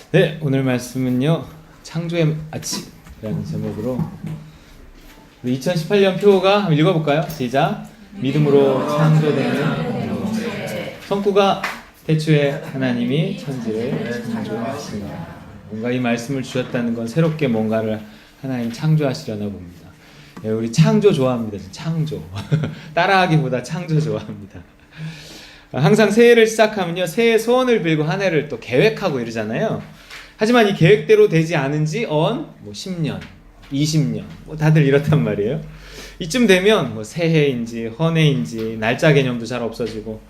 네, 오늘 말씀은요, 창조의 아침이라는 제목으로 2018년 표가 한번 읽어볼까요? 시작. 믿음으로 창조되는 성구가 태초에 하나님이 천지를 창조하시니라. 뭔가 이 말씀을 주셨다는 건 새롭게 뭔가를 하나님 창조하시려나 봅니다. 네, 우리 창조 좋아합니다. 창조. 따라하기보다 창조 좋아합니다. 항상 새해를 시작하면요, 새해 소원을 빌고 한 해를 또 계획하고 이러잖아요. 하지만 이 계획대로 되지 않은 지 10년, 20년 다들 이렇단 말이에요. 이쯤 되면 새해인지 헌해인지 날짜 개념도 잘 없어지고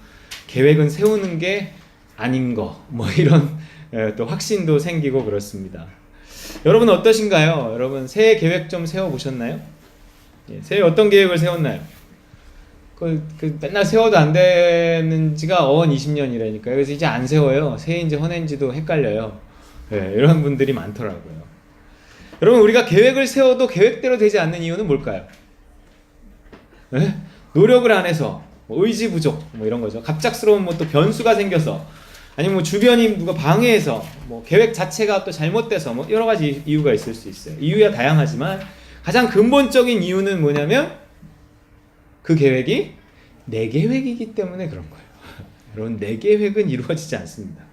계획은 세우는 게 아닌 거 이런 또 확신도 생기고 그렇습니다. 여러분 어떠신가요? 여러분 새해 계획 좀 세워보셨나요? 새해 어떤 계획을 세웠나요? 맨날 세워도 안 되는 지가 20년이라니까요. 그래서 이제 안 세워요. 새해인지 헌해인지도 헷갈려요. 네, 이런 분들이 많더라고요. 여러분 우리가 계획을 세워도 계획대로 되지 않는 이유는 뭘까요? 네? 노력을 안 해서 의지 부족 이런 거죠. 갑작스러운 또 변수가 생겨서 아니면 주변이 누가 방해해서 계획 자체가 또 잘못돼서 여러 가지 이유가 있을 수 있어요. 이유야 다양하지만 가장 근본적인 이유는 뭐냐면 그 계획이 내 계획이기 때문에 그런 거예요. 여러분 내 계획은 이루어지지 않습니다.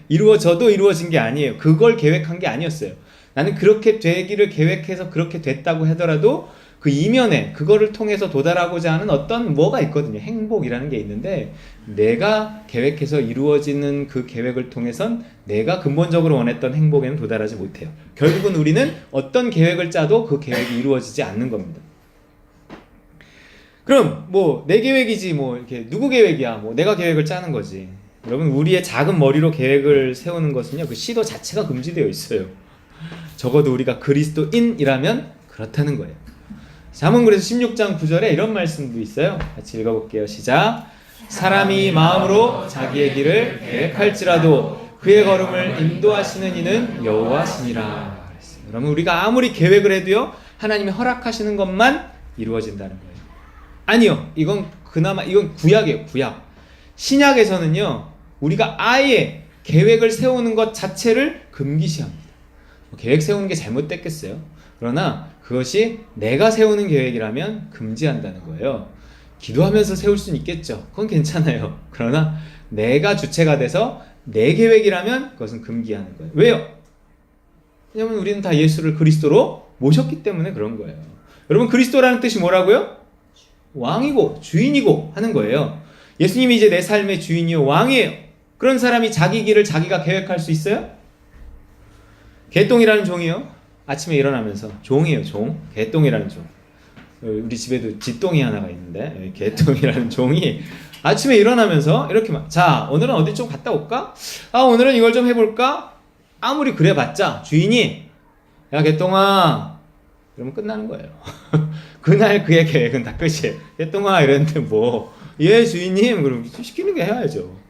이루어져도 이루어진 게 아니에요. 그걸 계획한 게 아니었어요. 나는 그렇게 되기를 계획해서 그렇게 됐다고 하더라도 그 이면에 그거를 통해서 도달하고자 하는 어떤 뭐가 있거든요. 행복이라는 게 있는데 내가 계획해서 이루어지는 그 계획을 통해선 내가 근본적으로 원했던 행복에는 도달하지 못해요. 결국은 우리는 어떤 계획을 짜도 그 계획이 이루어지지 않는 겁니다. 그럼 내 계획이지 이렇게 누구 계획이야? 내가 계획을 짜는 거지. 여러분 우리의 작은 머리로 계획을 세우는 것은요, 그 시도 자체가 금지되어 있어요. 적어도 우리가 그리스도인이라면 그렇다는 거예요. 잠언 그래서 16장 9절에 이런 말씀도 있어요. 같이 읽어볼게요. 시작. 사람이 마음으로 자기의 길을 계획할지라도 그의 걸음을 인도하시는 이는 여호와시니라. 여러분 우리가 아무리 계획을 해도요, 하나님이 허락하시는 것만 이루어진다는 거예요. 아니요, 이건 구약이에요. 구약. 신약에서는요, 우리가 아예 계획을 세우는 것 자체를 금기시합니다. 계획 세우는 게 잘못됐겠어요? 그러나 그것이 내가 세우는 계획이라면 금지한다는 거예요. 기도하면서 세울 수는 있겠죠. 그건 괜찮아요. 그러나 내가 주체가 돼서 내 계획이라면 그것은 금기하는 거예요. 왜요? 왜냐하면 우리는 다 예수를 그리스도로 모셨기 때문에 그런 거예요. 여러분 그리스도라는 뜻이 뭐라고요? 왕이고 주인이고 하는 거예요. 예수님이 이제 내 삶의 주인이요 왕이에요. 그런 사람이 자기 길을 자기가 계획할 수 있어요? 개똥이라는 종이요, 아침에 일어나면서 종이에요. 종. 개똥이라는 종. 우리 집에도 쥐똥이 하나가 있는데 개똥이라는 종이 아침에 일어나면서 이렇게 자 오늘은 어디 좀 갔다 올까? 오늘은 이걸 좀 해볼까? 아무리 그래봤자 주인이 야 개똥아 이러면 끝나는 거예요. 그날 그의 계획은 다 끝이에요. 개똥아 이랬는데 예 주인님 그럼 시키는 게 해야죠.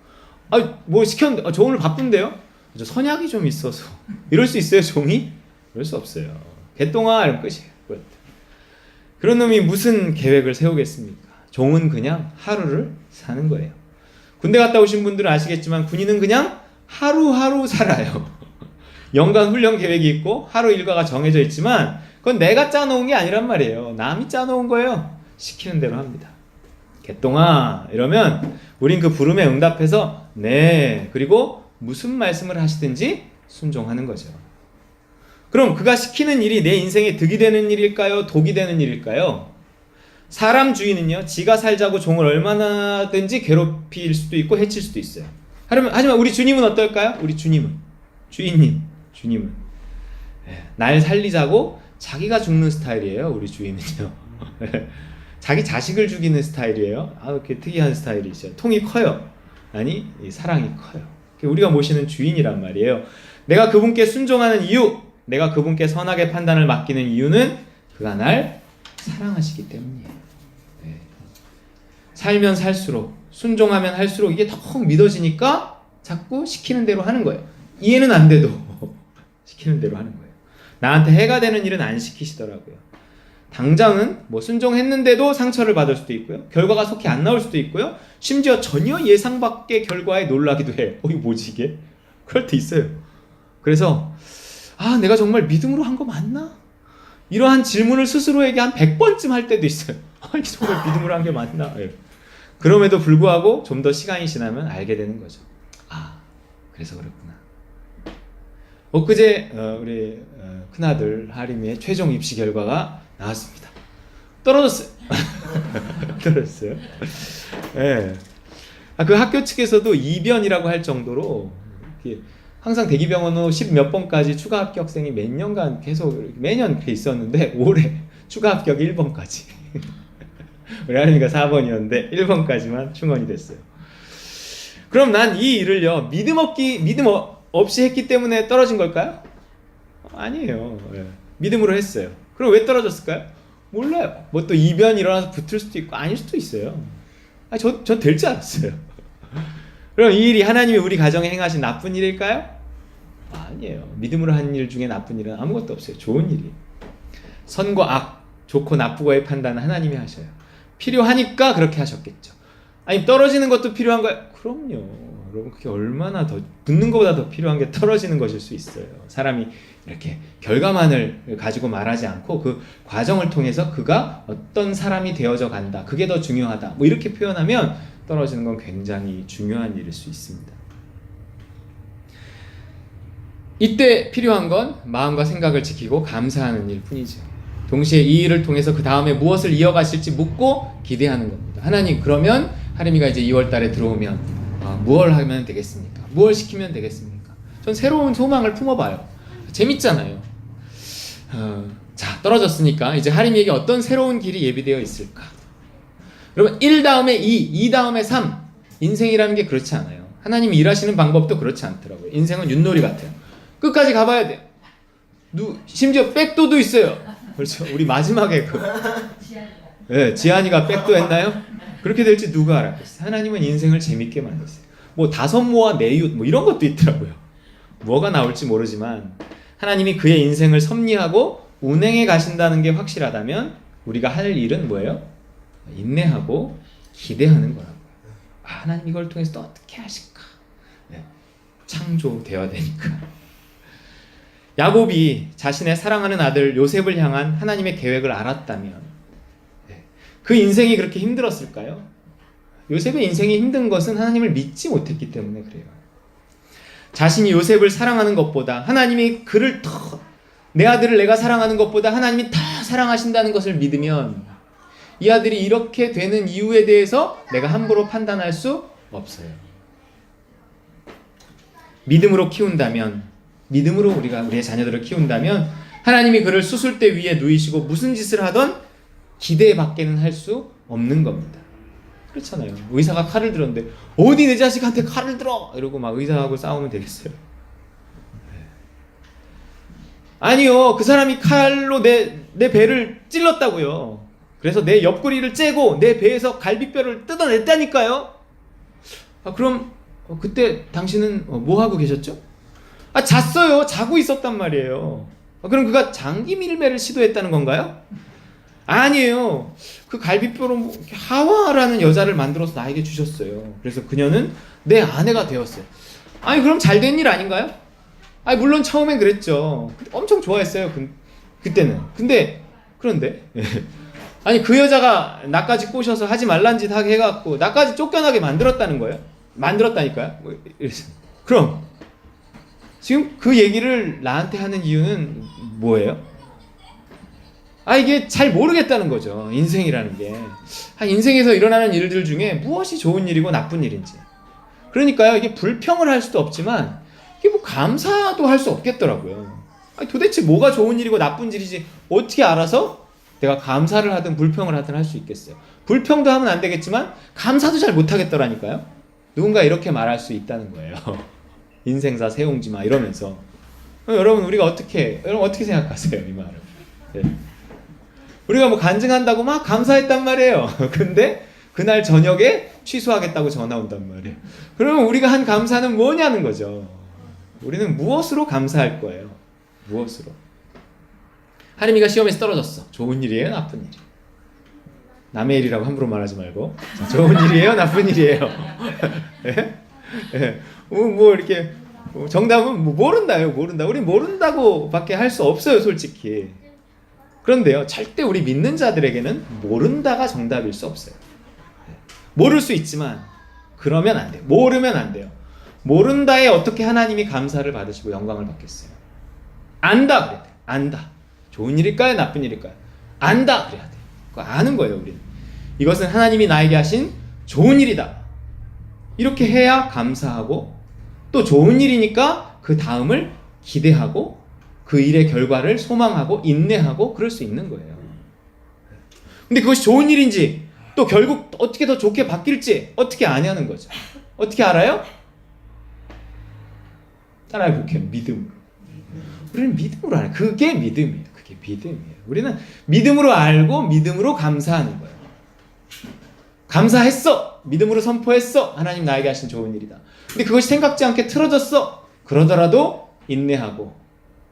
시켰는데 저 오늘 바쁜데요? 저 선약이 좀 있어서 이럴 수 있어요 종이? 그럴 수 없어요. 개똥아 이러면 끝이에요. 끝. 그런 놈이 무슨 계획을 세우겠습니까? 종은 그냥 하루를 사는 거예요. 군대 갔다 오신 분들은 아시겠지만 군인은 그냥 하루하루 살아요. 연간 훈련 계획이 있고 하루 일과가 정해져 있지만 그건 내가 짜놓은 게 아니란 말이에요. 남이 짜놓은 거예요. 시키는 대로 합니다. 개똥아 이러면 우린 그 부름에 응답해서 네 그리고 무슨 말씀을 하시든지 순종하는 거죠. 그럼 그가 시키는 일이 내 인생에 득이 되는 일일까요? 독이 되는 일일까요? 사람 주인은요, 지가 살자고 종을 얼마나든지 괴롭힐 수도 있고 해칠 수도 있어요. 하지만 우리 주님은 어떨까요? 우리 주님은 주님은 날 살리자고 자기가 죽는 스타일이에요. 우리 주인은요. 자기 자식을 죽이는 스타일이에요. 이렇게 특이한 스타일이죠. 통이 커요. 아니 사랑이 커요. 우리가 모시는 주인이란 말이에요. 내가 그분께 순종하는 이유, 내가 그분께 선하게 판단을 맡기는 이유는 그가 날 사랑하시기 때문이에요. 네. 살면 살수록 순종하면 할수록 이게 더욱 믿어지니까 자꾸 시키는 대로 하는 거예요. 이해는 안 돼도 시키는 대로 하는 거예요. 나한테 해가 되는 일은 안 시키시더라고요. 당장은 순종했는데도 상처를 받을 수도 있고요. 결과가 속히 안 나올 수도 있고요. 심지어 전혀 예상 밖의 결과에 놀라기도 해요. 이게 뭐지 이게? 그럴 때 있어요. 그래서 내가 정말 믿음으로 한 거 맞나? 이러한 질문을 스스로에게 한 100번쯤 할 때도 있어요. 이게 정말 믿음으로 한 게 맞나? 그럼에도 불구하고 좀 더 시간이 지나면 알게 되는 거죠. 그래서 그렇구나. 엊그제 우리 큰아들 하림이의 최종 입시 결과가 나왔습니다. 떨어졌어요. 떨어졌어요. 네. 그 학교 측에서도 이변이라고 할 정도로 항상 대기병원 후 10몇 번까지 추가 합격생이 몇 년간 계속 매년 이렇게 있었는데 올해 추가 합격 1번까지. 우리 하림이가 4번이었는데 1번까지만 충원이 됐어요. 그럼 난 이 일을요 믿음 없이 했기 때문에 떨어진 걸까요? 아니에요. 믿음으로 했어요. 그럼 왜 떨어졌을까요? 몰라요. 뭐 또 이변이 일어나서 붙을 수도 있고 아닐 수도 있어요. 전 될 줄 알았어요. 그럼 이 일이 하나님이 우리 가정에 행하신 나쁜 일일까요? 아니에요. 믿음으로 한 일 중에 나쁜 일은 아무것도 없어요. 좋은 일이에요. 선과 악, 좋고 나쁘고의 판단은 하나님이 하셔요. 필요하니까 그렇게 하셨겠죠. 아니 떨어지는 것도 필요한가요? 그럼요. 여러분 그게 얼마나 더 붙는 것보다 더 필요한 게 떨어지는 것일 수 있어요. 사람이 이렇게 결과만을 가지고 말하지 않고 그 과정을 통해서 그가 어떤 사람이 되어져 간다. 그게 더 중요하다. 뭐 이렇게 표현하면 떨어지는 건 굉장히 중요한 일일 수 있습니다. 이때 필요한 건 마음과 생각을 지키고 감사하는 일 뿐이죠. 동시에 이 일을 통해서 그 다음에 무엇을 이어가실지 묻고 기대하는 겁니다. 하나님, 그러면 하림이가 이제 2월 달에 들어오면 무엇을 하면 되겠습니까? 무엇을 시키면 되겠습니까? 전 새로운 소망을 품어봐요. 재밌잖아요. 자, 떨어졌으니까 이제 하림이에게 어떤 새로운 길이 예비되어 있을까? 여러분 1 다음에 2 다음에 3 인생이라는 게 그렇지 않아요. 하나님이 일하시는 방법도 그렇지 않더라고요. 인생은 윷놀이 같아요. 끝까지 가봐야 돼요. 심지어 백도도 있어요. 그렇죠. 우리 마지막에 지한이가 백도 했나요? 그렇게 될지 누가 알았겠어요. 하나님은 인생을 재밌게 만드세요. 뭐 다섯모와 내윷 뭐 이런 것도 있더라고요. 뭐가 나올지 모르지만 하나님이 그의 인생을 섭리하고 운행해 가신다는 게 확실하다면 우리가 할 일은 뭐예요? 인내하고 기대하는 거라고요. 하나님 이걸 통해서 또 어떻게 하실까? 창조되어야 되니까. 야곱이 자신의 사랑하는 아들 요셉을 향한 하나님의 계획을 알았다면 그 인생이 그렇게 힘들었을까요? 요셉의 인생이 힘든 것은 하나님을 믿지 못했기 때문에 그래요. 자신이 요셉을 사랑하는 것보다 하나님이 그를 더, 내 아들을 내가 사랑하는 것보다 하나님이 더 사랑하신다는 것을 믿으면 이 아들이 이렇게 되는 이유에 대해서 내가 함부로 판단할 수 없어요. 믿음으로 키운다면, 믿음으로 우리가 우리의 자녀들을 키운다면 하나님이 그를 수술대 위에 누이시고 무슨 짓을 하던 기대 밖에는 할 수 없는 겁니다. 그렇잖아요. 의사가 칼을 들었는데 어디 내 자식한테 칼을 들어! 이러고 막 의사하고 싸우면 되겠어요. 아니요. 그 사람이 칼로 내 배를 찔렀다고요. 그래서 내 옆구리를 째고 내 배에서 갈비뼈를 뜯어냈다니까요. 그럼 그때 당신은 뭐 하고 계셨죠? 잤어요. 자고 있었단 말이에요. 그럼 그가 장기 밀매를 시도했다는 건가요? 아니에요. 그 갈비뼈로 하와라는 여자를 만들어서 나에게 주셨어요. 그래서 그녀는 내 아내가 되었어요. 아니 그럼 잘된 일 아닌가요? 물론 처음엔 그랬죠. 엄청 좋아했어요. 그때는. 그런데 아니 그 여자가 나까지 꼬셔서 하지 말란 짓 하게 해갖고 나까지 쫓겨나게 만들었다는 거예요. 만들었다니까요. 그럼 지금 그 얘기를 나한테 하는 이유는 뭐예요? 이게 잘 모르겠다는 거죠. 인생이라는 게. 인생에서 일어나는 일들 중에 무엇이 좋은 일이고 나쁜 일인지. 그러니까요, 이게 불평을 할 수도 없지만, 이게 뭐 감사도 할 수 없겠더라고요. 도대체 뭐가 좋은 일이고 나쁜 일이지, 어떻게 알아서 내가 감사를 하든 불평을 하든 할 수 있겠어요. 불평도 하면 안 되겠지만, 감사도 잘 못하겠더라니까요. 누군가 이렇게 말할 수 있다는 거예요. 인생사 세옹지마 이러면서. 여러분, 여러분 어떻게 생각하세요, 이 말을? 네. 우리가 뭐 간증한다고 막 감사했단 말이에요. 근데 그날 저녁에 취소하겠다고 전화 온단 말이에요. 그러면 우리가 한 감사는 뭐냐는 거죠. 우리는 무엇으로 감사할 거예요? 무엇으로? 하림이가 시험에서 떨어졌어. 좋은 일이에요? 나쁜 일이에요? 남의 일이라고 함부로 말하지 말고. 좋은 일이에요? 나쁜 일이에요? 뭐 이렇게 정답은 뭐 모른다요. 모른다. 우리 모른다고 밖에 할 수 없어요, 솔직히. 그런데요, 절대 우리 믿는 자들에게는 모른다가 정답일 수 없어요. 모를 수 있지만 그러면 안 돼요. 모르면 안 돼요. 모른다에 어떻게 하나님이 감사를 받으시고 영광을 받겠어요? 안다 그래야 돼. 안다. 좋은 일일까요? 나쁜 일일까요? 안다 그래야 돼. 그거 아는 거예요, 우리는. 이것은 하나님이 나에게 하신 좋은 일이다. 이렇게 해야 감사하고, 또 좋은 일이니까 그 다음을 기대하고 그 일의 결과를 소망하고 인내하고 그럴 수 있는 거예요. 근데 그것이 좋은 일인지 또 결국 어떻게 더 좋게 바뀔지 어떻게 아냐는 거죠. 어떻게 알아요? 따라해 볼게요. 믿음으로. 우리는 믿음으로 알아요. 그게 믿음이에요. 그게 믿음이에요. 우리는 믿음으로 알고 믿음으로 감사하는 거예요. 감사했어. 믿음으로 선포했어. 하나님 나에게 하신 좋은 일이다. 근데 그것이 생각지 않게 틀어졌어. 그러더라도 인내하고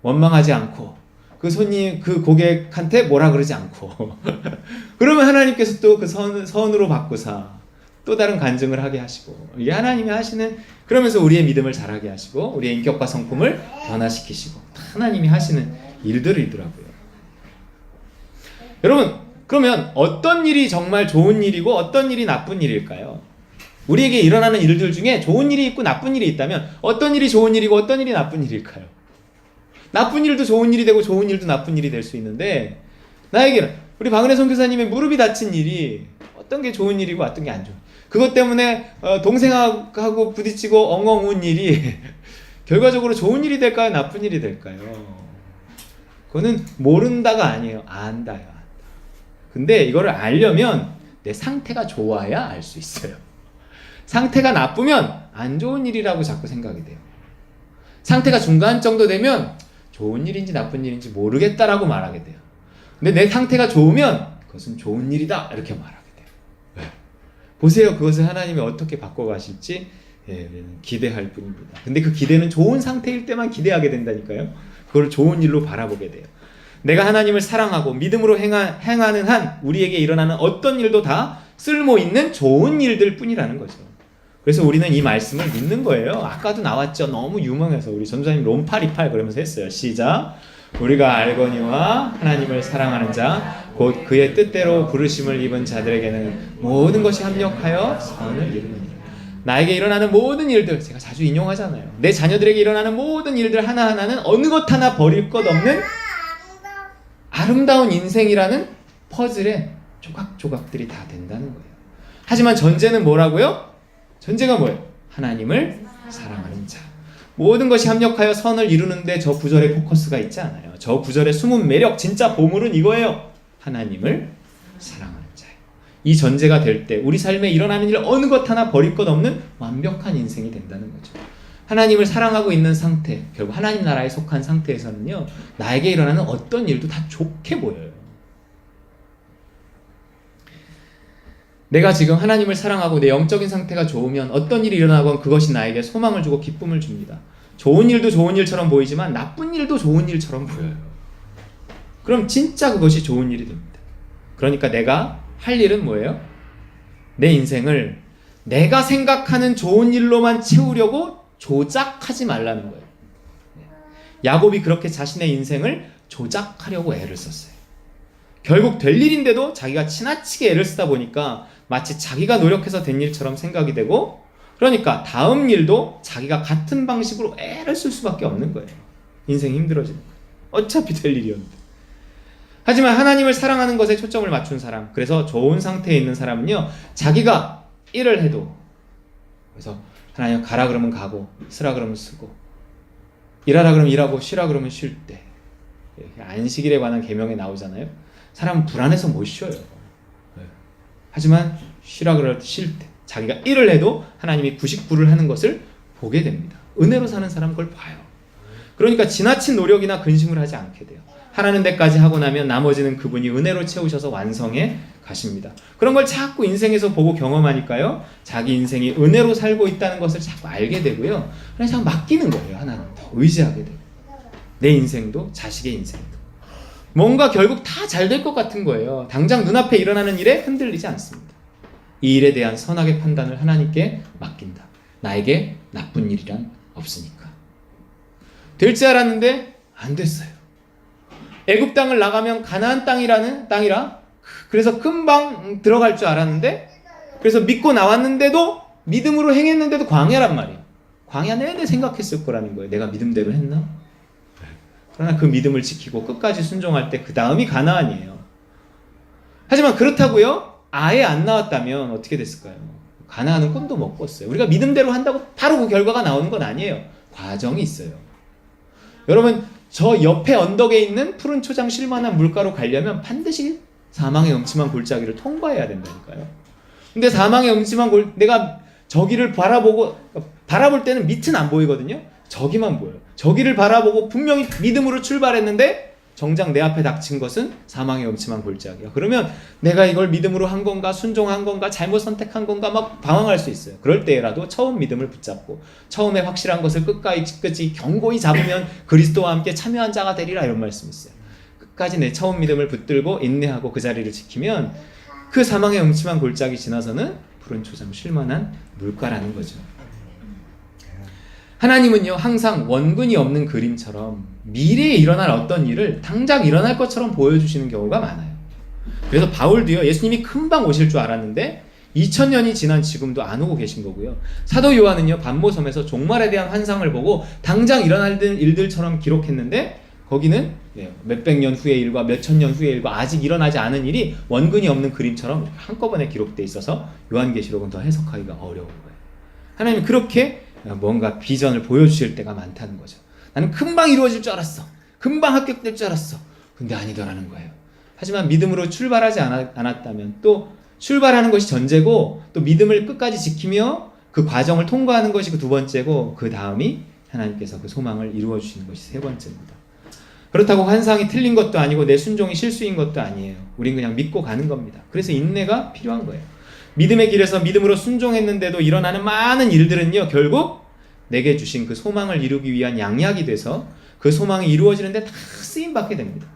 원망하지 않고 그 손님, 그 고객한테 뭐라 그러지 않고 그러면 하나님께서 또 그 선으로 바꾸사 또 다른 간증을 하게 하시고, 이게 하나님이 하시는, 그러면서 우리의 믿음을 자라게 하시고 우리의 인격과 성품을 변화시키시고 하나님이 하시는 일들이더라고요. 여러분, 그러면 어떤 일이 정말 좋은 일이고 어떤 일이 나쁜 일일까요? 우리에게 일어나는 일들 중에 좋은 일이 있고 나쁜 일이 있다면 어떤 일이 좋은 일이고 어떤 일이 나쁜 일일까요? 나쁜 일도 좋은 일이 되고 좋은 일도 나쁜 일이 될 수 있는데, 나에게는 우리 박은혜 선교사님의 무릎이 다친 일이 어떤 게 좋은 일이고 어떤 게 안 좋은, 그것 때문에 동생하고 부딪히고 엉엉 운 일이 결과적으로 좋은 일이 될까요? 나쁜 일이 될까요? 그거는 모른다가 아니에요. 안다요. 안다. 근데 이거를 알려면 내 상태가 좋아야 알 수 있어요. 상태가 나쁘면 안 좋은 일이라고 자꾸 생각이 돼요. 상태가 중간 정도 되면 좋은 일인지 나쁜 일인지 모르겠다라고 말하게 돼요. 근데 내 상태가 좋으면 그것은 좋은 일이다 이렇게 말하게 돼요. 네. 보세요. 그것을 하나님이 어떻게 바꿔가실지 기대할 뿐입니다. 근데 그 기대는 좋은 상태일 때만 기대하게 된다니까요. 그걸 좋은 일로 바라보게 돼요. 내가 하나님을 사랑하고 믿음으로 행하는 한 우리에게 일어나는 어떤 일도 다 쓸모있는 좋은 일들 뿐이라는 거죠. 그래서 우리는 이 말씀을 믿는 거예요. 아까도 나왔죠. 너무 유명해서 우리 전도사님 롬828 그러면서 했어요. 시작. 우리가 알거니와 하나님을 사랑하는 자 곧 그의 뜻대로 부르심을 입은 자들에게는 모든 것이 합력하여 선을 이루느니라. 나에게 일어나는 모든 일들, 제가 자주 인용하잖아요. 내 자녀들에게 일어나는 모든 일들 하나하나는 어느 것 하나 버릴 것 없는 아름다운 인생이라는 퍼즐의 조각조각들이 다 된다는 거예요. 하지만 전제는 뭐라고요? 전제가 뭐예요? 하나님을 사랑하는 자. 모든 것이 합력하여 선을 이루는데 저 구절에 포커스가 있지 않아요. 저 구절의 숨은 매력, 진짜 보물은 이거예요. 하나님을 사랑하는 자예요. 이 전제가 될 때 우리 삶에 일어나는 일 어느 것 하나 버릴 것 없는 완벽한 인생이 된다는 거죠. 하나님을 사랑하고 있는 상태, 결국 하나님 나라에 속한 상태에서는요, 나에게 일어나는 어떤 일도 다 좋게 보여요. 내가 지금 하나님을 사랑하고 내 영적인 상태가 좋으면 어떤 일이 일어나건 그것이 나에게 소망을 주고 기쁨을 줍니다. 좋은 일도 좋은 일처럼 보이지만 나쁜 일도 좋은 일처럼 보여요. 그럼 진짜 그것이 좋은 일이 됩니다. 그러니까 내가 할 일은 뭐예요? 내 인생을 내가 생각하는 좋은 일로만 채우려고 조작하지 말라는 거예요. 야곱이 그렇게 자신의 인생을 조작하려고 애를 썼어요. 결국 될 일인데도 자기가 지나치게 애를 쓰다 보니까 마치 자기가 노력해서 된 일처럼 생각이 되고, 그러니까 다음 일도 자기가 같은 방식으로 애를 쓸 수밖에 없는 거예요. 인생이 힘들어지는 거예요. 어차피 될 일이었는데. 하지만 하나님을 사랑하는 것에 초점을 맞춘 사람, 그래서 좋은 상태에 있는 사람은요, 자기가 일을 해도, 그래서 하나님 가라 그러면 가고 쓰라 그러면 쓰고 일하라 그러면 일하고 쉬라 그러면 쉴 때, 안식일에 관한 계명에 나오잖아요. 사람은 불안해서 못 쉬어요. 하지만 쉬라 그럴 때 쉴 때 자기가 일을 해도 하나님이 99를 하는 것을 보게 됩니다. 은혜로 사는 사람은 그걸 봐요. 그러니까 지나친 노력이나 근심을 하지 않게 돼요. 하라는 데까지 하고 나면 나머지는 그분이 은혜로 채우셔서 완성해 가십니다. 그런 걸 자꾸 인생에서 보고 경험하니까요, 자기 인생이 은혜로 살고 있다는 것을 자꾸 알게 되고요, 그냥 자꾸 맡기는 거예요. 하나님 더 의지하게 되고, 내 인생도 자식의 인생도 뭔가 결국 다 잘 될 것 같은 거예요. 당장 눈앞에 일어나는 일에 흔들리지 않습니다. 이 일에 대한 선악의 판단을 하나님께 맡긴다. 나에게 나쁜 일이란 없으니까. 될 줄 알았는데 안 됐어요. 애굽 땅을 나가면 가나안 땅이라 그래서 금방 들어갈 줄 알았는데, 그래서 믿고 나왔는데도, 믿음으로 행했는데도 광야란 말이에요. 광야 내내 생각했을 거라는 거예요. 내가 믿음대로 했나? 그러나 그 믿음을 지키고 끝까지 순종할 때 그 다음이 가나안이에요. 하지만 그렇다고요? 아예 안 나왔다면 어떻게 됐을까요? 가나안은 꿈도 못 꿨어요. 우리가 믿음대로 한다고 바로 그 결과가 나오는 건 아니에요. 과정이 있어요. 여러분, 저 옆에 언덕에 있는 푸른 초장 쉴만한 물가로 가려면 반드시 사망의 음침한 골짜기를 통과해야 된다니까요. 근데 사망의 음침한 내가 저기를 바라볼 때는 밑은 안 보이거든요. 저기만 보여요. 저기를 바라보고 분명히 믿음으로 출발했는데 정작 내 앞에 닥친 것은 사망의 음침한 골짜기야. 그러면 내가 이걸 믿음으로 한 건가, 순종한 건가, 잘못 선택한 건가 막 방황할 수 있어요. 그럴 때라도 처음 믿음을 붙잡고 처음에 확실한 것을 끝까지 견고히 잡으면 그리스도와 함께 참여한 자가 되리라, 이런 말씀이 있어요. 끝까지 내 처음 믿음을 붙들고 인내하고 그 자리를 지키면 그 사망의 음침한 골짜기 지나서는 푸른 초장 쉴만한 물가라는 거죠. 하나님은요, 항상 원근이 없는 그림처럼 미래에 일어날 어떤 일을 당장 일어날 것처럼 보여주시는 경우가 많아요. 그래서 바울도요, 예수님이 금방 오실 줄 알았는데 2000년이 지난 지금도 안 오고 계신 거고요. 사도 요한은요, 반모섬에서 종말에 대한 환상을 보고 당장 일어날 일들처럼 기록했는데 거기는 몇백 년 후의 일과 몇천 년 후의 일과 아직 일어나지 않은 일이 원근이 없는 그림처럼 한꺼번에 기록되어 있어서 요한계시록은 더 해석하기가 어려운 거예요. 하나님은 그렇게 뭔가 비전을 보여주실 때가 많다는 거죠. 나는 금방 이루어질 줄 알았어. 금방 합격될 줄 알았어. 근데 아니더라는 거예요. 하지만 믿음으로 출발하지 않았다면, 또 출발하는 것이 전제고 또 믿음을 끝까지 지키며 그 과정을 통과하는 것이 그 두 번째고, 그 다음이 하나님께서 그 소망을 이루어 주시는 것이 세 번째입니다. 그렇다고 환상이 틀린 것도 아니고 내 순종이 실수인 것도 아니에요. 우린 그냥 믿고 가는 겁니다. 그래서 인내가 필요한 거예요. 믿음의 길에서 믿음으로 순종했는데도 일어나는 많은 일들은요, 결국 내게 주신 그 소망을 이루기 위한 양약이 돼서 그 소망이 이루어지는데 다 쓰임받게 됩니다.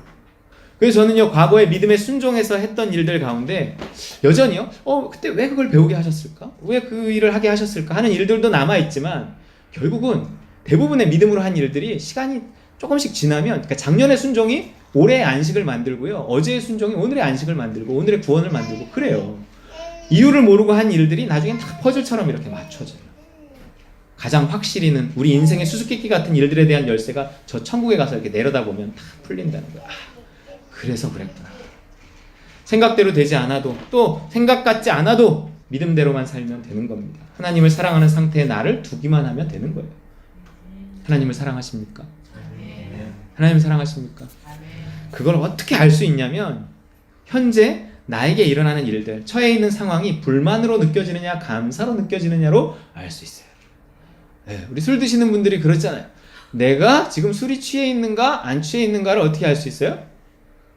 그래서 저는요, 과거에 믿음에 순종해서 했던 일들 가운데 여전히요, 그때 왜 그걸 배우게 하셨을까? 왜 그 일을 하게 하셨을까? 하는 일들도 남아있지만 결국은 대부분의 믿음으로 한 일들이 시간이 조금씩 지나면, 그러니까 작년의 순종이 올해의 안식을 만들고요, 어제의 순종이 오늘의 안식을 만들고 오늘의 구원을 만들고 그래요. 이유를 모르고 한 일들이 나중엔 다 퍼즐처럼 이렇게 맞춰져요. 가장 확실히는 우리 인생의 수수께끼 같은 일들에 대한 열쇠가 저 천국에 가서 이렇게 내려다보면 다 풀린다는 거야. 그래서 그랬구나. 생각대로 되지 않아도, 또 생각 같지 않아도 믿음대로만 살면 되는 겁니다. 하나님을 사랑하는 상태에 나를 두기만 하면 되는 거예요. 하나님을 사랑하십니까? 하나님을 사랑하십니까? 그걸 어떻게 알 수 있냐면, 현재 나에게 일어나는 일들, 처해 있는 상황이 불만으로 느껴지느냐 감사로 느껴지느냐로 알 수 있어요. 우리 술 드시는 분들이 그렇잖아요. 내가 지금 술이 취해 있는가 안 취해 있는가를 어떻게 알 수 있어요?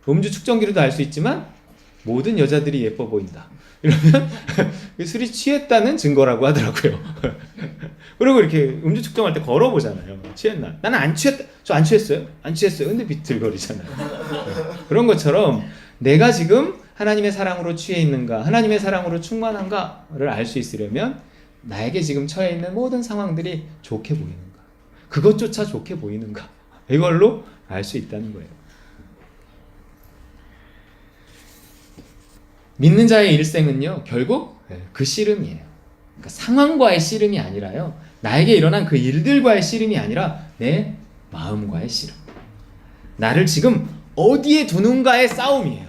음주 측정기로도 알 수 있지만 모든 여자들이 예뻐 보인다, 이러면 술이 취했다는 증거라고 하더라고요. 그리고 이렇게 음주 측정할 때 걸어보잖아요. 취했나? 나는 안 취했다. 저 안 취했어요? 안 취했어요. 근데 비틀거리잖아요. 그런 것처럼 내가 지금 하나님의 사랑으로 취해 있는가, 하나님의 사랑으로 충만한가를 알 수 있으려면 나에게 지금 처해 있는 모든 상황들이 좋게 보이는가, 그것조차 좋게 보이는가, 이걸로 알 수 있다는 거예요. 믿는 자의 일생은요, 결국 그 씨름이에요. 그러니까 상황과의 씨름이 아니라요, 나에게 일어난 그 일들과의 씨름이 아니라 내 마음과의 씨름, 나를 지금 어디에 두는가의 싸움이에요.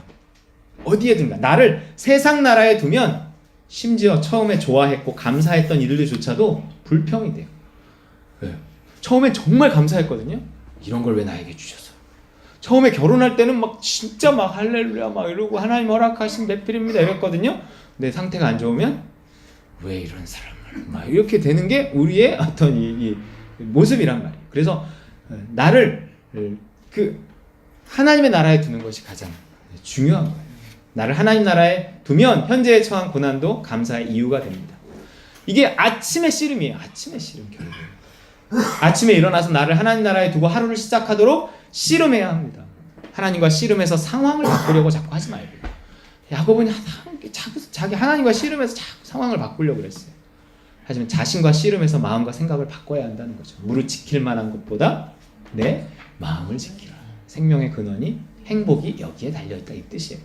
어디에 둔가. 나를 세상 나라에 두면 심지어 처음에 좋아했고 감사했던 일들조차도 불평이 돼요. 처음에 정말 감사했거든요. 이런 걸 왜 나에게 주셔서. 처음에 결혼할 때는 막 진짜 막 할렐루야 막 이러고 하나님 허락하신 배필입니다 이랬거든요. 내 상태가 안 좋으면 왜 이런 사람을 막 이렇게 되는 게 우리의 어떤 이 모습이란 말이에요. 그래서 나를 그 하나님의 나라에 두는 것이 가장 중요한 거예요. 나를 하나님 나라에 두면 현재에 처한 고난도 감사의 이유가 됩니다. 이게 아침의 씨름이에요. 아침의 씨름. 결국 아침에 일어나서 나를 하나님 나라에 두고 하루를 시작하도록 씨름해야 합니다. 하나님과 씨름해서 상황을 바꾸려고 자꾸 하지 말고. 야고보는 자기 하나님과 씨름해서 자꾸 상황을 바꾸려고 그랬어요. 하지만 자신과 씨름해서 마음과 생각을 바꿔야 한다는 거죠. 무릇 지킬 만한 것보다 내 마음을 지키라. 생명의 근원이 행복이 여기에 달려있다 이 뜻이에요.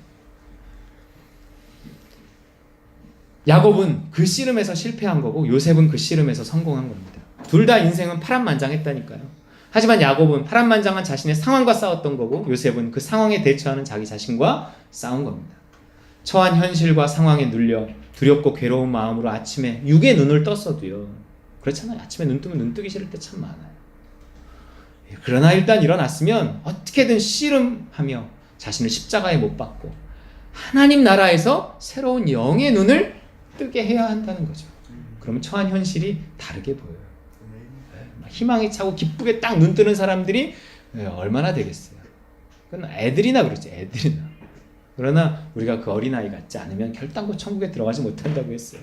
야곱은 그 씨름에서 실패한 거고 요셉은 그 씨름에서 성공한 겁니다. 둘 다 인생은 파란만장했다니까요. 하지만 야곱은 파란만장한 자신의 상황과 싸웠던 거고 요셉은 그 상황에 대처하는 자기 자신과 싸운 겁니다. 처한 현실과 상황에 눌려 두렵고 괴로운 마음으로 아침에 육의 눈을 떴어도요. 그렇잖아요. 아침에 눈 뜨면 눈 뜨기 싫을 때 참 많아요. 그러나 일단 일어났으면 어떻게든 씨름하며 자신을 십자가에 못 박고 하나님 나라에서 새로운 영의 눈을 뜨게 해야 한다는 거죠. 그러면 처한 현실이 다르게 보여요. 희망이 차고 기쁘게 딱 눈 뜨는 사람들이 얼마나 되겠어요. 그건 애들이나 그러지, 애들이나. 그러나 우리가 그 어린아이 같지 않으면 결단코 천국에 들어가지 못한다고 했어요.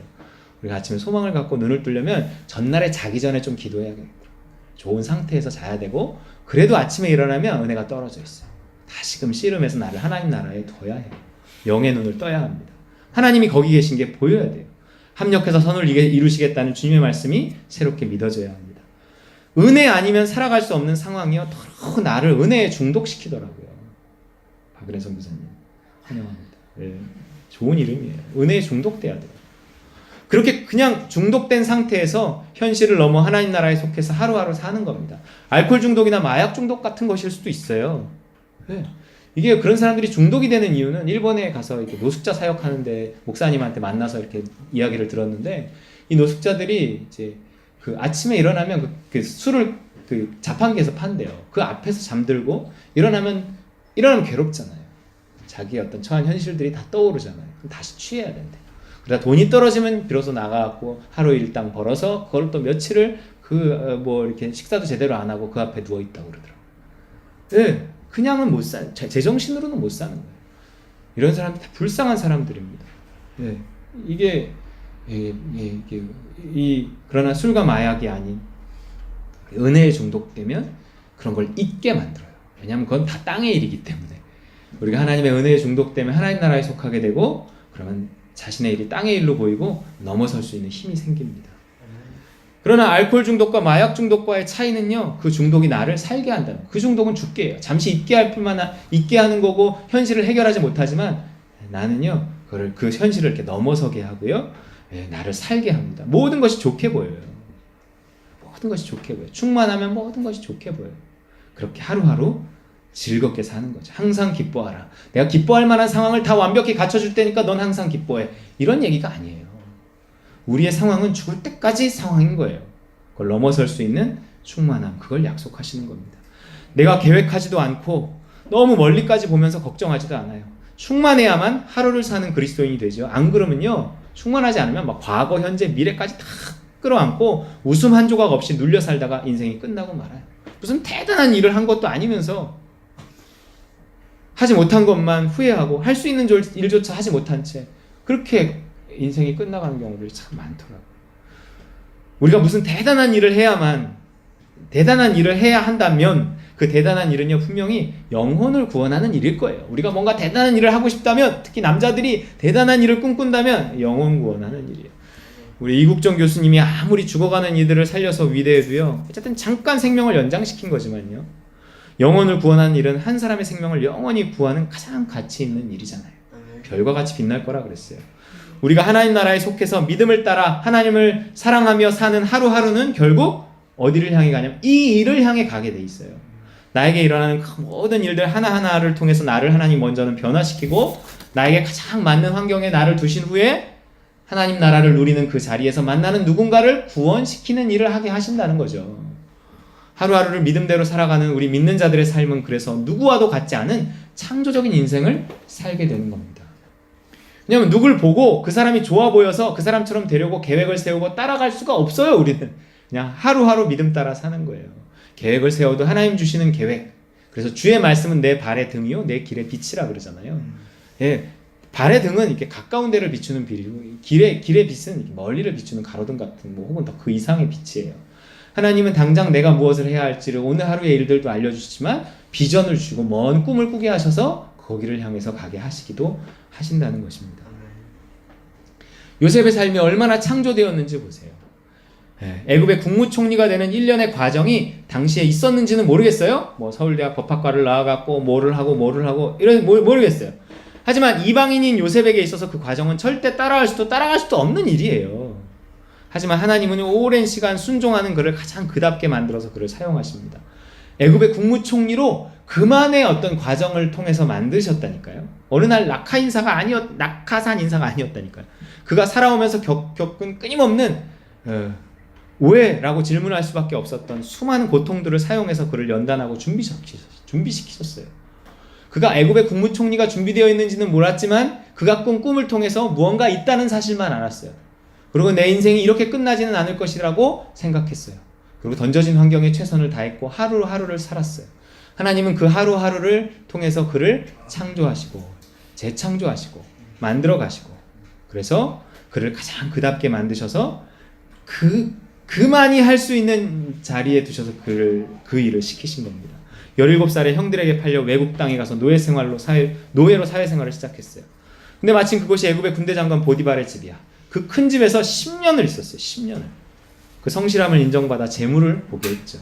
우리가 아침에 소망을 갖고 눈을 뜨려면 전날에 자기 전에 좀 기도해야겠고 좋은 상태에서 자야 되고 그래도 아침에 일어나면 은혜가 떨어져 있어요. 다시금 씨름해서 나를 하나님 나라에 둬야 해요. 영의 눈을 떠야 합니다. 하나님이 거기 계신 게 보여야 돼요. 합력해서 선을 이루시겠다는 주님의 말씀이 새롭게 믿어져야 합니다. 은혜 아니면 살아갈 수 없는 상황이요. 더러 나를 은혜에 중독시키더라고요. 박은혜 선교사님 환영합니다. 네, 좋은 이름이에요. 은혜에 중독돼야 돼요. 그렇게 그냥 중독된 상태에서 현실을 넘어 하나님 나라에 속해서 하루하루 사는 겁니다. 알코올 중독이나 마약 중독 같은 것일 수도 있어요. 네. 이게 그런 사람들이 중독이 되는 이유는 일본에 가서 이렇게 노숙자 사역하는데 목사님한테 만나서 이렇게 이야기를 들었는데 이 노숙자들이 이제 그 아침에 일어나면 그 술을 그 자판기에서 판대요. 그 앞에서 잠들고 일어나면 괴롭잖아요. 자기의 어떤 처한 현실들이 다 떠오르잖아요. 그럼 다시 취해야 된대. 그러다 돈이 떨어지면 비로소 나가고 하루 일당 벌어서 그걸 또 며칠을 이렇게 식사도 제대로 안 하고 그 앞에 누워 있다고 그러더라고요. 네, 그냥은 못 제정신으로는 못 사는 거예요. 이런 사람들 다 불쌍한 사람들입니다. 네, 그러나 술과 마약이 아닌 은혜에 중독되면 그런 걸 잊게 만들어요. 왜냐하면 그건 다 땅의 일이기 때문에. 우리가 하나님의 은혜에 중독되면 하나님 나라에 속하게 되고 그러면 자신의 일이 땅의 일로 보이고 넘어설 수 있는 힘이 생깁니다. 그러나 알코올 중독과 마약 중독과의 차이는요, 그 중독이 나를 살게 한다는 거예요. 그 중독은 죽게 해요. 잠시 잊게 하는 거고 현실을 해결하지 못하지만 나는요 그 현실을 이렇게 넘어서게 하고요, 나를 살게 합니다. 모든 것이 좋게 보여요. 모든 것이 좋게 보여요. 충만하면 모든 것이 좋게 보여요. 그렇게 하루하루 즐겁게 사는 거죠. 항상 기뻐하라. 내가 기뻐할 만한 상황을 다 완벽히 갖춰줄 테니까 넌 항상 기뻐해. 이런 얘기가 아니에요. 우리의 상황은 죽을 때까지 상황인 거예요. 그걸 넘어설 수 있는 충만함, 그걸 약속하시는 겁니다. 내가 계획하지도 않고 너무 멀리까지 보면서 걱정하지도 않아요. 충만해야만 하루를 사는 그리스도인이 되죠. 안 그러면요, 충만하지 않으면 막 과거, 현재, 미래까지 다 끌어안고 웃음 한 조각 없이 눌려 살다가 인생이 끝나고 말아요. 무슨 대단한 일을 한 것도 아니면서 하지 못한 것만 후회하고 할 수 있는 일조차 하지 못한 채 그렇게 인생이 끝나가는 경우들이 참 많더라고요. 우리가 무슨 대단한 일을 해야 한다면 그 대단한 일은요 분명히 영혼을 구원하는 일일 거예요. 우리가 뭔가 대단한 일을 하고 싶다면, 특히 남자들이 대단한 일을 꿈꾼다면 영혼 구원하는 일이에요. 우리 이국정 교수님이 아무리 죽어가는 이들을 살려서 위대해도요, 어쨌든 잠깐 생명을 연장시킨 거지만요, 영혼을 구원하는 일은 한 사람의 생명을 영원히 구하는 가장 가치 있는 일이잖아요. 별과 같이 빛날 거라 그랬어요. 우리가 하나님 나라에 속해서 믿음을 따라 하나님을 사랑하며 사는 하루하루는 결국 어디를 향해 가냐면 이 일을 향해 가게 돼 있어요. 나에게 일어나는 그 모든 일들 하나하나를 통해서 나를 하나님 먼저는 변화시키고 나에게 가장 맞는 환경에 나를 두신 후에 하나님 나라를 누리는 그 자리에서 만나는 누군가를 구원시키는 일을 하게 하신다는 거죠. 하루하루를 믿음대로 살아가는 우리 믿는 자들의 삶은 그래서 누구와도 같지 않은 창조적인 인생을 살게 되는 겁니다. 왜냐하면 누굴 보고 그 사람이 좋아 보여서 그 사람처럼 되려고 계획을 세우고 따라갈 수가 없어요. 우리는 그냥 하루하루 믿음 따라 사는 거예요. 계획을 세워도 하나님 주시는 계획. 그래서 주의 말씀은 내 발의 등이요 내 길의 빛이라 그러잖아요. 예, 발의 등은 이렇게 가까운 데를 비추는 빛이고 길의 빛은 이렇게 멀리를 비추는 가로등 같은 혹은 더 그 이상의 빛이에요. 하나님은 당장 내가 무엇을 해야 할지를 오늘 하루의 일들도 알려주시지만 비전을 주고 먼 꿈을 꾸게 하셔서 거기를 향해서 가게 하시기도 하신다는 것입니다. 요셉의 삶이 얼마나 창조되었는지 보세요. 애굽의 국무총리가 되는 1년의 과정이 당시에 있었는지는 모르겠어요. 뭐 서울대학 법학과를 나와갖고 뭐를 하고 이런 모르겠어요. 하지만 이방인인 요셉에게 있어서 그 과정은 절대 따라갈 수도 없는 일이에요. 하지만 하나님은 오랜 시간 순종하는 그를 가장 그답게 만들어서 그를 사용하십니다. 애굽의 국무총리로 그만의 어떤 과정을 통해서 만드셨다니까요. 어느 날 낙하산 인사가 아니었다니까요. 그가 살아오면서 겪은 끊임없는 오해라고 질문할 수밖에 없었던 수많은 고통들을 사용해서 그를 연단하고 준비시키셨어요. 그가 애굽의 국무총리가 준비되어 있는지는 몰랐지만 그가 꾼 꿈을 통해서 무언가 있다는 사실만 알았어요. 그리고 내 인생이 이렇게 끝나지는 않을 것이라고 생각했어요. 그리고 던져진 환경에 최선을 다했고 하루하루를 살았어요. 하나님은 그 하루하루를 통해서 그를 창조하시고 재창조하시고 만들어 가시고, 그래서 그를 가장 그답게 만드셔서 그만이 할 수 있는 자리에 두셔서 그 일을 시키신 겁니다. 17살에 형들에게 팔려 외국 땅에 가서 노예로 사회생활을 시작했어요. 근데 마침 그곳이 애굽의 군대 장관 보디발의 집이야. 그 큰 집에서 10년을 있었어요. 10년을. 그 성실함을 인정받아 재물을 보게 했죠.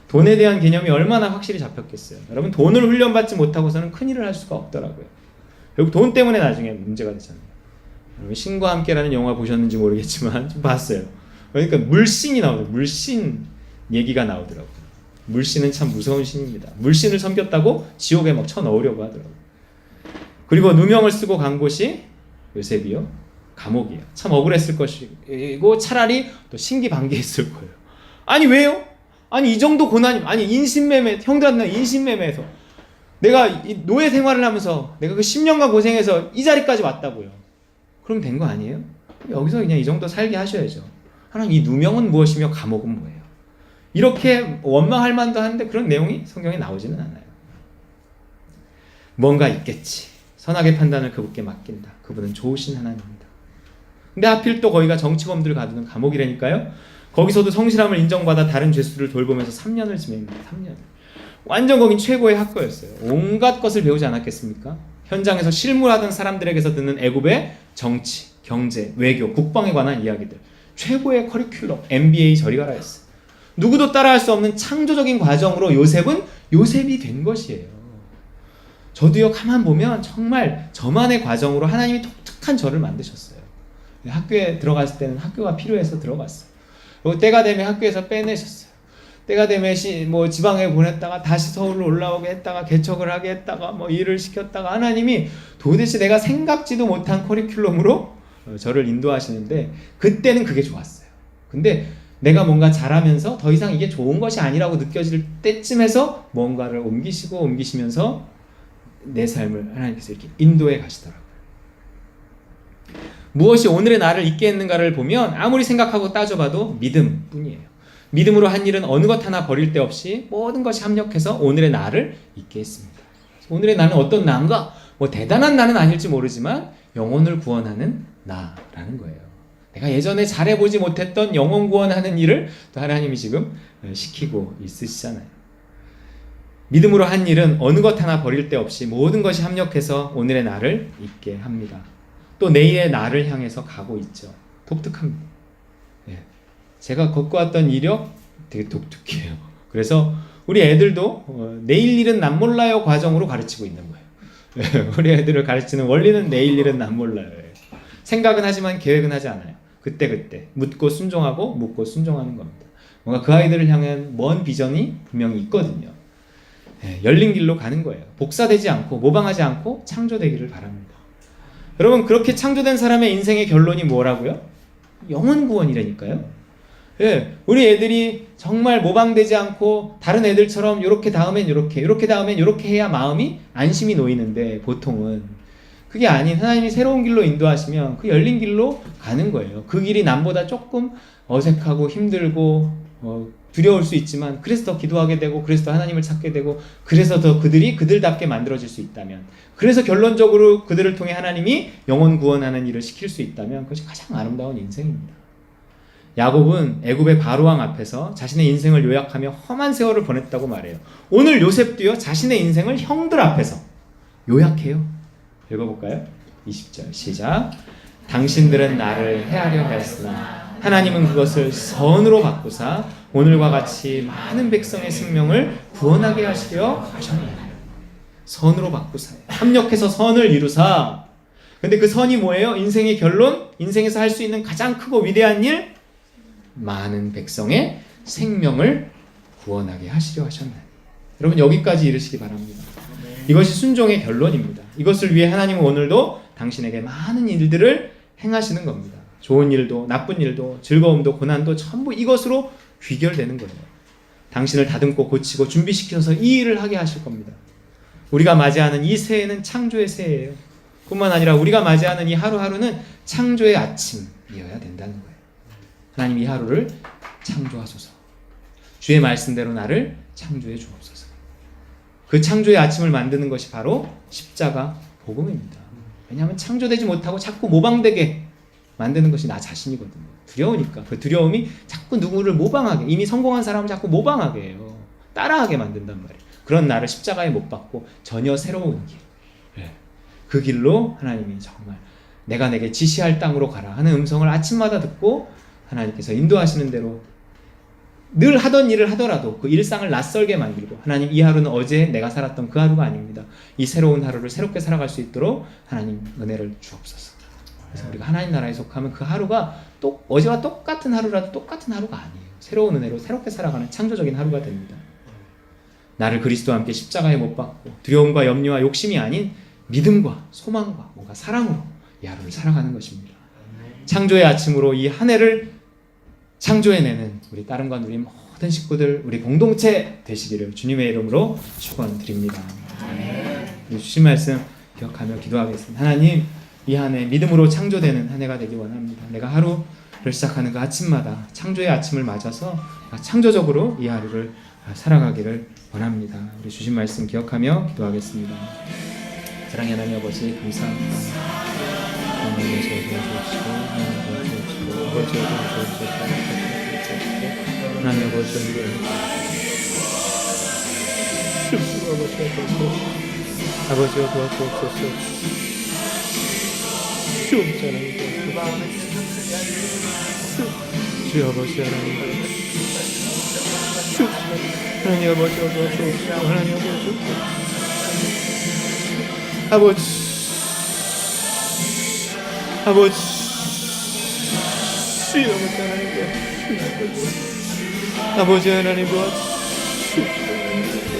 돈에 대한 개념이 얼마나 확실히 잡혔겠어요. 여러분, 돈을 훈련받지 못하고서는 큰일을 할 수가 없더라고요. 결국 돈 때문에 나중에 문제가 되잖아요. 여러분, 신과 함께라는 영화 보셨는지 모르겠지만 좀 봤어요. 그러니까 물신이 나오더라고요. 물신 얘기가 나오더라고요. 물신은 참 무서운 신입니다. 물신을 섬겼다고 지옥에 막 쳐넣으려고 하더라고요. 그리고 누명을 쓰고 간 곳이 요셉이요, 감옥이에요. 참 억울했을 것이고 차라리 또 신기반기했을 거예요. 아니 왜요? 아니 이 정도 고난이, 아니 인신매매, 형들한테 인신매매해서 내가 이 노예 생활을 하면서 내가 그 10년간 고생해서 이 자리까지 왔다고요. 그럼 된 거 아니에요? 여기서 그냥 이 정도 살게 하셔야죠. 하나님, 이 누명은 무엇이며 감옥은 뭐예요? 이렇게 원망할 만도 한데 그런 내용이 성경에 나오지는 않아요. 뭔가 있겠지. 선악의 판단을 그분께 맡긴다. 그분은 좋으신 하나님입니다. 근데 하필 또 거기가 정치범들을 가두는 감옥이라니까요. 거기서도 성실함을 인정받아 다른 죄수들을 돌보면서 3년을 지냅니다. 3년을. 완전 거긴 최고의 학교였어요. 온갖 것을 배우지 않았겠습니까? 현장에서 실무하던 사람들에게서 듣는 애굽의 정치, 경제, 외교, 국방에 관한 이야기들. 최고의 커리큘럼, MBA 저리 가라 했어요. 누구도 따라할 수 없는 창조적인 과정으로 요셉은 요셉이 된 것이에요. 저도요, 가만 보면 정말 저만의 과정으로 하나님이 독특한 저를 만드셨어요. 학교에 들어갔을 때는 학교가 필요해서 들어갔어요. 그리고 때가 되면 학교에서 빼내셨어요. 때가 되면 지방에 보냈다가 다시 서울로 올라오게 했다가 개척을 하게 했다가 일을 시켰다가 하나님이 도대체 내가 생각지도 못한 커리큘럼으로 저를 인도하시는데 그때는 그게 좋았어요. 근데 내가 뭔가 잘하면서 더 이상 이게 좋은 것이 아니라고 느껴질 때쯤에서 뭔가를 옮기시면서 내 삶을 하나님께서 이렇게 인도해 가시더라고요. 무엇이 오늘의 나를 있게 했는가를 보면 아무리 생각하고 따져봐도 믿음뿐이에요. 믿음으로 한 일은 어느 것 하나 버릴 데 없이 모든 것이 합력해서 오늘의 나를 있게 했습니다. 오늘의 나는 어떤 나인가? 대단한 나는 아닐지 모르지만 영혼을 구원하는 나라는 거예요. 내가 예전에 잘해보지 못했던 영혼 구원하는 일을 또 하나님이 지금 시키고 있으시잖아요. 믿음으로 한 일은 어느 것 하나 버릴 데 없이 모든 것이 합력해서 오늘의 나를 있게 합니다. 또 내일의 나를 향해서 가고 있죠. 독특합니다. 제가 걷고 왔던 이력 되게 독특해요. 그래서 우리 애들도 내일 일은 난 몰라요 과정으로 가르치고 있는 거예요. 우리 애들을 가르치는 원리는 내일 일은 난 몰라요. 생각은 하지만 계획은 하지 않아요. 그때 묻고 순종하고 묻고 순종하는 겁니다. 뭔가 그 아이들을 향한 먼 비전이 분명히 있거든요. 열린 길로 가는 거예요. 복사되지 않고 모방하지 않고 창조되기를 바랍니다. 여러분, 그렇게 창조된 사람의 인생의 결론이 뭐라고요? 영혼 구원이라니까요. 우리 애들이 정말 모방되지 않고 다른 애들처럼 이렇게 다음엔 이렇게 다음엔 이렇게 해야 마음이 안심이 놓이는데, 보통은 그게 아닌 하나님이 새로운 길로 인도하시면 그 열린 길로 가는 거예요. 그 길이 남보다 조금 어색하고 힘들고 두려울 수 있지만 그래서 더 기도하게 되고 그래서 더 하나님을 찾게 되고 그래서 더 그들이 그들답게 만들어질 수 있다면, 그래서 결론적으로 그들을 통해 하나님이 영혼 구원하는 일을 시킬 수 있다면 그것이 가장 아름다운 인생입니다. 야곱은 애굽의 바로왕 앞에서 자신의 인생을 요약하며 험한 세월을 보냈다고 말해요. 오늘 요셉도요, 자신의 인생을 형들 앞에서 요약해요. 읽어볼까요? 20절 시작. 당신들은 나를 해하려 했으나 하나님은 그것을 선으로 바꾸사 오늘과 같이 많은 백성의 생명을 구원하게 하시려 하셨나니. 선으로 바꾸사 합력해서 선을 이루사. 근데 그 선이 뭐예요? 인생의 결론? 인생에서 할 수 있는 가장 크고 위대한 일? 많은 백성의 생명을 구원하게 하시려 하셨나니. 여러분 여기까지 이르시기 바랍니다. 이것이 순종의 결론입니다. 이것을 위해 하나님은 오늘도 당신에게 많은 일들을 행하시는 겁니다. 좋은 일도 나쁜 일도 즐거움도 고난도 전부 이것으로 귀결되는 거예요. 당신을 다듬고 고치고 준비시켜서 이 일을 하게 하실 겁니다. 우리가 맞이하는 이 새해는 창조의 새해예요. 뿐만 아니라 우리가 맞이하는 이 하루하루는 창조의 아침이어야 된다는 거예요. 하나님 이 하루를 창조하소서. 주의 말씀대로 나를 창조해 주옵소서. 그 창조의 아침을 만드는 것이 바로 십자가 복음입니다. 왜냐하면 창조되지 못하고 자꾸 모방되게 만드는 것이 나 자신이거든요. 두려우니까. 그 두려움이 자꾸 누구를 모방하게, 이미 성공한 사람을 자꾸 모방하게 해요. 따라하게 만든단 말이에요. 그런 나를 십자가에 못 박고 전혀 새로운 길, 그 길로 하나님이 정말 내가 내게 지시할 땅으로 가라 하는 음성을 아침마다 듣고 하나님께서 인도하시는 대로 늘 하던 일을 하더라도 그 일상을 낯설게 만들고, 하나님 이 하루는 어제 내가 살았던 그 하루가 아닙니다. 이 새로운 하루를 새롭게 살아갈 수 있도록 하나님 은혜를 주옵소서. 그래서 우리가 하나님 나라에 속하면 그 하루가 또 어제와 똑같은 하루라도 똑같은 하루가 아니에요. 새로운 은혜로 새롭게 살아가는 창조적인 하루가 됩니다. 나를 그리스도와 함께 십자가에 못 박고 두려움과 염려와 욕심이 아닌 믿음과 소망과 뭔가 사랑으로 이 하루를 살아가는 것입니다. 창조의 아침으로 이 한 해를 창조해내는 우리 따름과 우리 모든 식구들, 우리 공동체 되시기를 주님의 이름으로 축원드립니다. 주신 말씀 기억하며 기도하겠습니다. 하나님, 이 한 해 믿음으로 창조되는 한 해가 되기 원합니다. 내가 하루를 시작하는 그 아침마다 창조의 아침을 맞아서 창조적으로 이 하루를 살아가기를 원합니다. 우리 주신 말씀 기억하며 기도하겠습니다. 사랑의 하나님 아버지 감사합니다. 하나님 도와주시고 하나님 아버지 아버지여 도와주옵소서. 주여 아버지 하나님 하나님 아버지 도와주옵소서. 하나님 아버지 아버지 주여 아버지 하나님 도와주옵소서. 아버지 하나님 도와주옵소서.